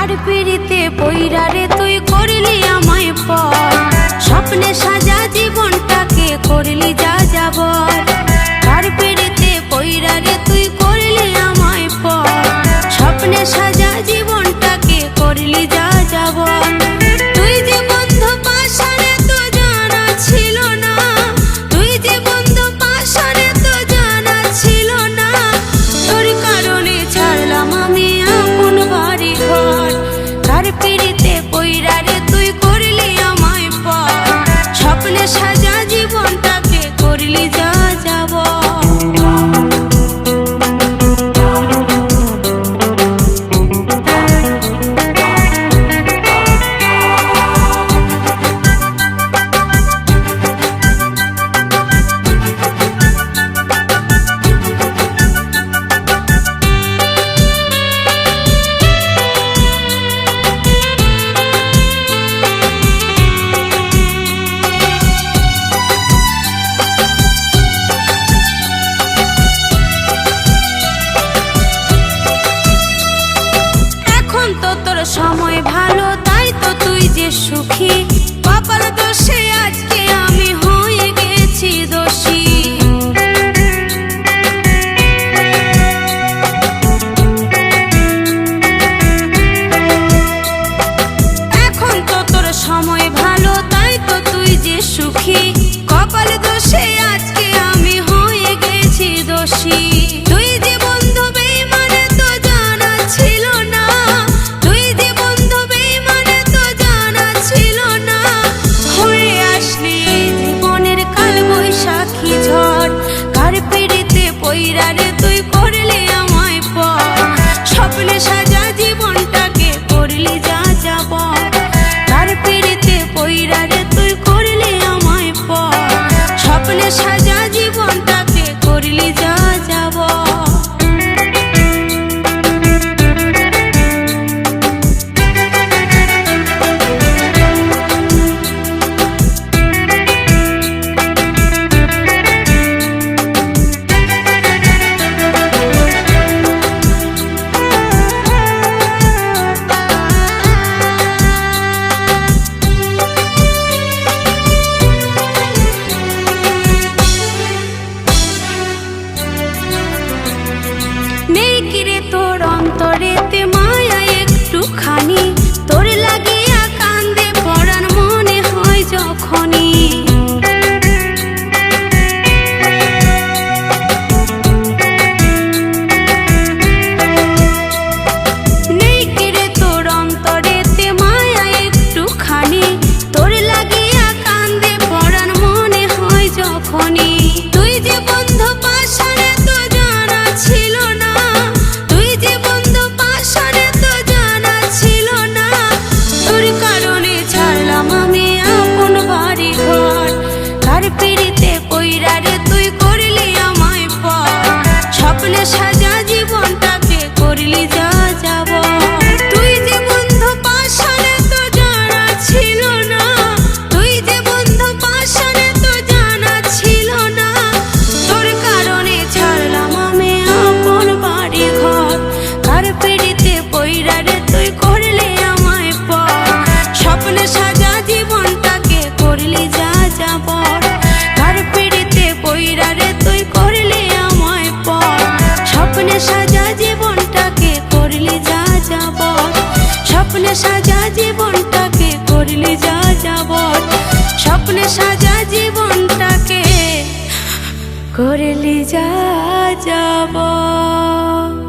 কার পিড়িতে পইরা রে তুই করলি আমায় পর, স্বপ্নে সাজা জীবনটাকে করলি যা যাবর। কার পিড়িতে পইরা রে তুই করলি আমায় পর, স্বপ্নে সাজা জীবনটাকে করলি যা যাবর। তুই যে বন্ধু পাশারে তো জানা ছিল না, তুই যে বন্ধু পাশারে তো জানা ছিল না। তোর কারণে ছাড়লাম আমি আপন বাড়ি ঘর, কার পিড়িতে পইরা রে তুই করলি আমায় পর, স্বপ্নে সাজা জীবনটাকে করলি যা যাবর। সময় ভালো তাই তো তুই যে সুখী, কপাল দোষে আজকে আমি হয়ে গেছি দোষী। এখন তো তোর সময় ভালো তাই তো তুই যে সুখী, কপাল দোষে আজকে আমি হয়ে গেছি দোষী। তুই যে বন্ধু বেঈমানে তো জানা ছিল না, পইরা রে তুই করলি আমায় পর, স্বপ্নে সাজা জীবনটাকে করলি যা যাবর। কার পিড়িতে পইরা রে তুই করলি আমায় পর, স্বপ্নে সাজা জীবনটাকে করলি যা যাবর। নেই কিরে তোর অন্তরেতে মায়া একটুখানি, তোর লাগিয়া কান্দে পরাণ মনে হয় যখনই। নেই কিরে তোর অন্তরেতে মায়া একটুখানি, তোর লাগিয়া কান্দে পরাণ মনে হয় যখনই। তুই যে বন্ধু পাশারে তো জানা ছিল না, তুই যে বন্ধু পাশারে তো জানা ছিল না। তোর কারণে ছাড়লাম আমি আপন বাড়ি ঘর, কার পিড়িতে পইরা রে তুই করলি আমায় পর, স্বপ্নে সাজা জীবনটাকে করলি যা যাবর। তুই যে বন্ধু পাশারে তো জানা ছিল না, তুই যে বন্ধু পাশারে তো জানা ছিল না। তোর কারণে ছাড়লাম আমি আপন বাড়ি ঘর, কার পিড়িতে পইরা রে তুই করলি আমায় পর, স্বপ্নে সাজা জীবনটাকে করলি যা যাবর। কার পিড়িতে পইরা রে তুই করলি আমায় পর, স্বপ্নে সাজা জীবনটাকে করলি যা যাবর। স্বপ্নে সাজা জীবনটাকে করলি যা যাবর, স্বপ্নে সাজা জীবনটাকে করলি যা যাবর।